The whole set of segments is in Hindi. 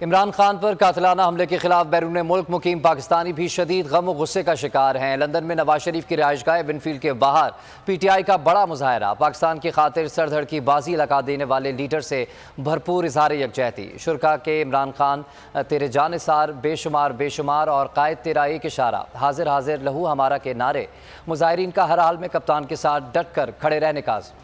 इमरान खान पर कातिलाना हमले के खिलाफ बैरून मुल्क मुकीम पाकिस्तानी भी शदीद गम और गुस्से का शिकार हैं। लंदन में नवाज शरीफ की रिहाइशगाह विनफील्ड के बाहर PTI का बड़ा मुजाहरा। पाकिस्तान की खातिर सरधड़ की बाजी लगा देने वाले लीडर से भरपूर इजहार यकजहती। शुरका के इमरान खान तेरे जानिसार बेशुमार बेशुमार और कायद तेरा एक इशारा, हाजिर हाजिर लहू हमारा के नारे। मुजाहिरीन का हर हाल में कप्तान के साथ डट कर खड़े रहने का आज़म।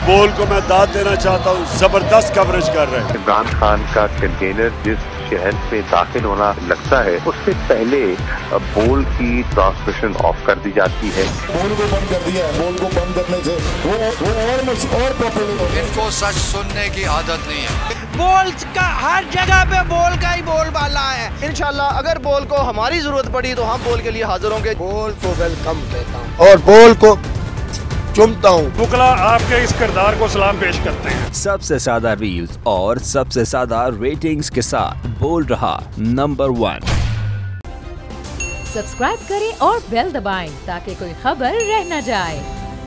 बोल को मैं दाद देना चाहता हूँ, जबरदस्त कवरेज कर रहे हैं। इमरान खान का कंटेनर जिस शहर में दाखिल होना लगता है उससे पहले बोल की ट्रांसमिशन ऑफ कर दी जाती है। बोल को बंद कर दिया है। बोल को बंद करने से वो और पॉपुलर। इनको सच सुनने की आदत नहीं है। बोल का हर जगह पे बोल का ही बोलबाला है। इंशाल्लाह अगर बोल को हमारी जरूरत पड़ी तो हम बोल के लिए हाजिर होंगे। बोल को वेलकम कहता हूँ और बोल को चुमता हूँ। बुकला आपके इस किरदार को सलाम पेश करते हैं। सबसे ज्यादा रील्स और सबसे ज्यादा रेटिंग्स के साथ बोल रहा नंबर 1। सब्सक्राइब करें और बेल दबाएं ताकि कोई खबर रह न जाए।